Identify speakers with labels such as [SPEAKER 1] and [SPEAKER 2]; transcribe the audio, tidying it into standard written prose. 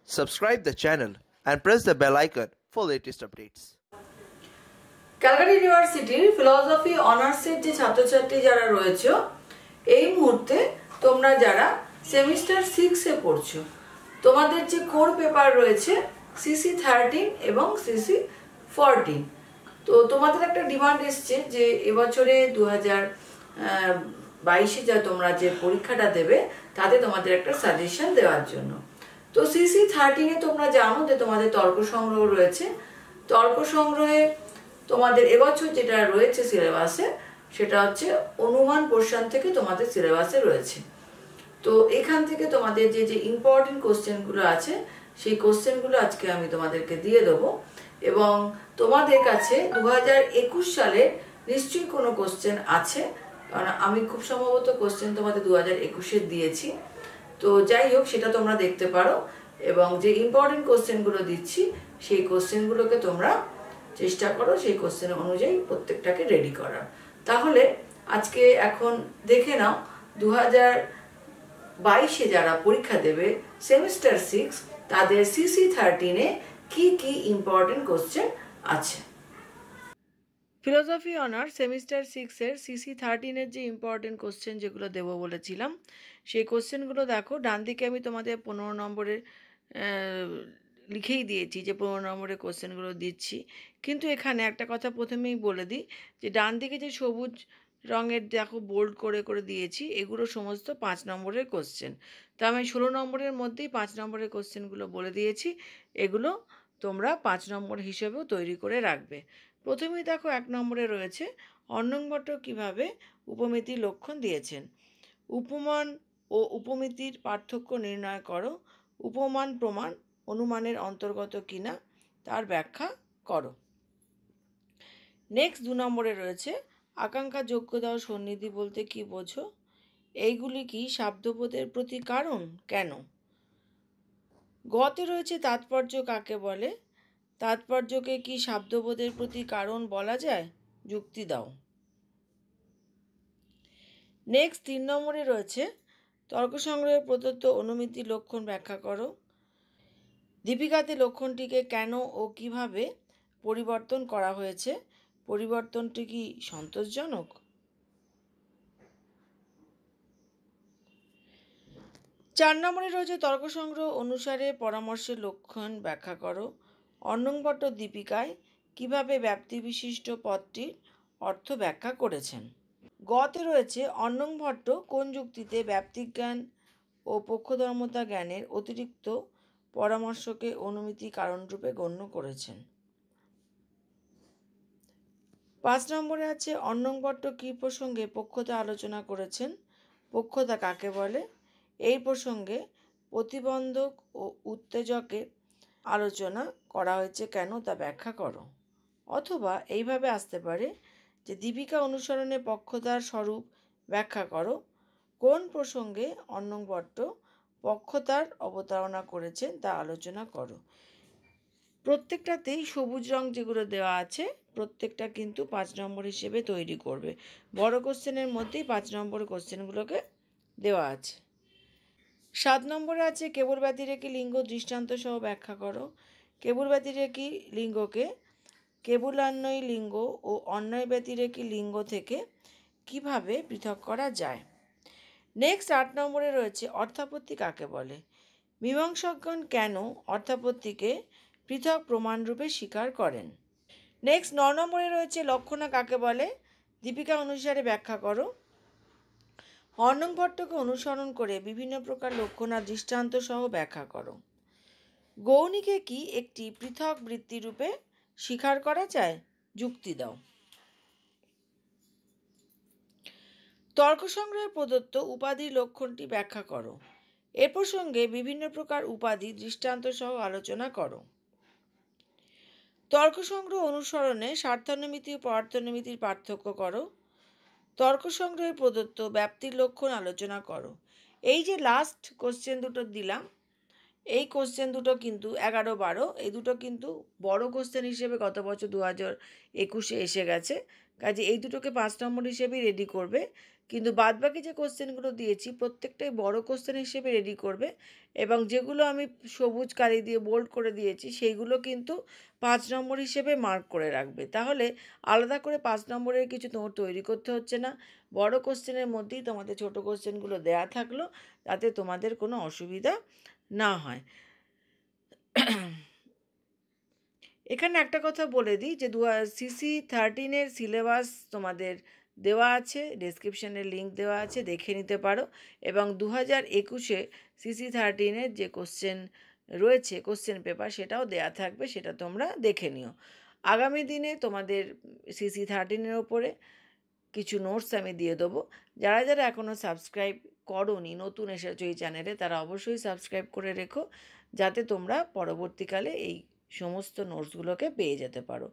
[SPEAKER 1] Subscribe the channel and press the bell icon for latest updates.
[SPEAKER 2] Calcutta ইউনিভার্সিটির philosophy অনার্সের যে ছাত্রছাত্রী যারা রয়েছে এই মুহূর্তে তোমরা যারা সেমিস্টার 6 এ পড়ছো তোমাদের যে কোর পেপার রয়েছে cc13 এবং cc14 তো তোমাদের একটা ডিমান্ড এসছে যে এবছরে 2022 যা তোমরা যে পরীক্ষাটা দেবে তাতে তোমাদের একটা সাজেশন দেওয়ার জন্য। তো cc13 এ তোমরা জানো যে তোমাদের তর্ক সংগ্রহ রয়েছে। তর্ক সংগ্রহে তোমাদের এবছর যেটা রয়েছে সিলেবাসে সেটা হচ্ছে অনুমান পোর্শন থেকে তোমাদের সিলেবাসে রয়েছে। তো এখান থেকে তোমাদের যে যে ইম্পর্টেন্ট কোশ্চেনগুলো আছে সেই কোশ্চেনগুলো আজকে আমি তোমাদেরকে দিয়ে দেবো এবং তোমাদের কাছে 2021 সালের নিশ্চয়ই কোনো কোশ্চেন আছে, কারণ আমি খুব সম্ভবত কোশ্চেন তোমাদের 2021 দিয়েছি। তো যাই হোক সেটা তোমরা দেখতে পারো এবং যে ইম্পর্টেন্ট কোশ্চেনগুলো দিচ্ছি সেই কোশ্চেনগুলোকে তোমরা চেষ্টা করো সেই কোশ্চেন অনুযায়ী প্রত্যেকটাকে রেডি করার। তাহলে আজকে এখন দেখে নাও 2022 যারা পরীক্ষা দেবে সেমিস্টার 6 তাদের cc13 এ কি কি ইম্পর্টেন্ট কোশ্চেন আছে। ফিলোসফি অনার্স সেমিস্টার 6 এর cc13 এর যে ইম্পর্টেন্ট কোশ্চেন যেগুলো দেবো বলেছিলাম সেই কোশ্চেনগুলো দেখো, ডান দিকে আমি তোমাদের 15 নম্বরের লিখেই দিয়েছি যে 15 নম্বরের কোশ্চেনগুলো দিচ্ছি, কিন্তু এখানে একটা কথা প্রথমেই বলে দিই যে ডান দিকে যে সবুজ রঙের দেখো বোল্ড করে করে দিয়েছি এগুলো সমস্ত 5 নম্বরের কোশ্চেন। তো আমি 16 নম্বরের মধ্যেই 5 নম্বরের কোশ্চেনগুলো বলে দিয়েছি, এগুলো তোমরা 5 নম্বর হিসেবেও তৈরি করে রাখবে। প্রথমেই দেখো 1 নম্বরে রয়েছে অর্ণব ভট্ট কীভাবে উপমিতির লক্ষণ দিয়েছেন। উপমান ও উপমিতির পার্থক্য নির্ণয় করো। উপমান প্রমাণ অনুমানের অন্তর্গত কিনা তার ব্যাখ্যা করো। নেক্সট 2 নম্বরে রয়েছে আকাঙ্ক্ষা যোগ্যতা ও সন্নিধি বলতে কি বোঝো। এইগুলি কি শব্দবোধের প্রতি কারণ কেন। গতে রয়েছে তাৎপর্য কাকে বলে। তাৎপর্যকে কি শব্দবোধের প্রতি কারণ বলা যায়, যুক্তি দাও। নেক্সট 3 নম্বরে রয়েছে তর্ক সংগ্রহে প্রদত্ত অনুমিতি লক্ষণ ব্যাখ্যা করো। দীপিকাতে লক্ষণটিকে কেন ও কিভাবে পরিবর্তন করা হয়েছে, পরিবর্তনটি কি সন্তোষজনক। 4 নম্বরে রয়েছে তর্ক সংগ্রহ অনুসারে পরামর্শের লক্ষণ ব্যাখ্যা করো। অর্ণব ভট্ট দীপিকায় কিভাবে ব্যাপ্তিবিশিষ্ট পদটির অর্থ ব্যাখ্যা করেছেন। গতে রয়েছে অর্ণব ভট্ট কোন যুক্তিতে ব্যাপ্তিজ্ঞান ও পক্ষধর্মতা জ্ঞানের অতিরিক্ত পরামর্শকে অনুমিতি কারণরূপে গণ্য করেছেন। 5 নম্বরে আছে অর্ণব ভট্ট কী প্রসঙ্গে পক্ষতা আলোচনা করেছেন, পক্ষতা কাকে বলে। এই প্রসঙ্গে প্রতিবন্ধক ও উত্তেজকের আলোচনা করা হয়েছে কেন তা ব্যাখ্যা করো। অথবা এইভাবে আসতে পারে যে দীপিকা অনুসরণে পক্ষতার স্বরূপ ব্যাখ্যা করো। কোন প্রসঙ্গে অর্ণব ভট্ট পক্ষতার অবতারণা করেছেন তা আলোচনা করো। প্রত্যেকটাতেই সবুজ রং যেগুলো দেওয়া আছে প্রত্যেকটা কিন্তু 5 নম্বর হিসেবে তৈরি করবে। বড় কোশ্চেনের মধ্যেই 5 নম্বর কোশ্চেনগুলোকে দেওয়া আছে। 7 নম্বরে আছে কেবল ব্যতিরেকী লিঙ্গ দৃষ্টান্ত সহ ব্যাখ্যা করো। কেবল ব্যতিরেকী লিঙ্গকে কেবলান্বয়ী লিঙ্গ ও অন্বয় ব্যতিরেকী লিঙ্গ থেকে কিভাবে পৃথক করা যায়। নেক্সট 8 নম্বরে রয়েছে অর্থাপত্তি কাকে বলে। মীমাংসকগণ কেন অর্থাপত্তিকে পৃথক প্রমাণরূপে স্বীকার করেন। নেক্সট 9 নম্বরে রয়েছে লক্ষণা কাকে বলে, দীপিকা অনুসারে ব্যাখ্যা করো। অর্ণব ভট্টকে অনুসরণ করে বিভিন্ন প্রকার লক্ষণা দৃষ্টান্ত সহ ব্যাখ্যা করো। গৌণীকে কি একটি পৃথক বৃত্তিরূপে স্বীকার করা যায়, যুক্তি দাও। তর্ক সংগ্রহে প্রদত্ত উপাধির লক্ষণটি ব্যাখ্যা করো। এ প্রসঙ্গে বিভিন্ন প্রকার উপাধি দৃষ্টান্ত সহ আলোচনা করো। তর্ক সংগ্রহ অনুসরণে স্বার্থানুমিতি ও পরার্থানুমিতির পার্থক্য করো। তর্ক সংগ্রহে প্রদত্ত ব্যাপ্তির লক্ষণ আলোচনা করো। এই যে লাস্ট কোশ্চেন দুটো দিলাম এই কোশ্চেন দুটো কিন্তু 11-12 এই দুটো কিন্তু বড় কোশ্চেন হিসেবে গত বছর 2021 এসে গেছে, কাজে এই দুটোকে 5 নম্বর হিসেবেই রেডি করবে। কিন্তু বাদবাকি যে কোশ্চেনগুলো দিয়েছি প্রত্যেকটাই বড় কোশ্চেন হিসেবে রেডি করবে, এবং যেগুলো আমি সবুজ কালি দিয়ে বোল্ড করে দিয়েছি সেইগুলো কিন্তু 5 নম্বর হিসেবে মার্ক করে রাখবে। তাহলে আলাদা করে 5 নম্বরের কিছু নোট তৈরি করতে হচ্ছে না, বড় কোশ্চেনের মধ্যেই তোমাদের ছোট কোশ্চেনগুলো দেয়া থাকলো, তাতে তোমাদের কোনো অসুবিধা না হয়। এখানে একটা কথা বলে দিই যে cc13-এর সিলেবাস তোমাদের দেওয়া আছে, ডেসক্রিপশনের লিঙ্ক দেওয়া আছে, দেখে নিতে পারো। এবং 2021-এ cc13-এর যে কোশ্চেন রয়েছে, কোশ্চেন পেপার, সেটাও দেয়া থাকবে, সেটা তোমরা দেখে নিও। আগামী দিনে তোমাদের cc13-এর ওপরে কিছু নোটস আমি দিয়ে দেবো। যারা যারা এখনও সাবস্ক্রাইব করোনি, নতুন এসেছো এই চ্যানেলে, তারা অবশ্যই সাবস্ক্রাইব করে রেখো, যাতে তোমরা পরবর্তীকালে এই সমস্ত নোটসগুলোকে পেয়ে যেতে পারো।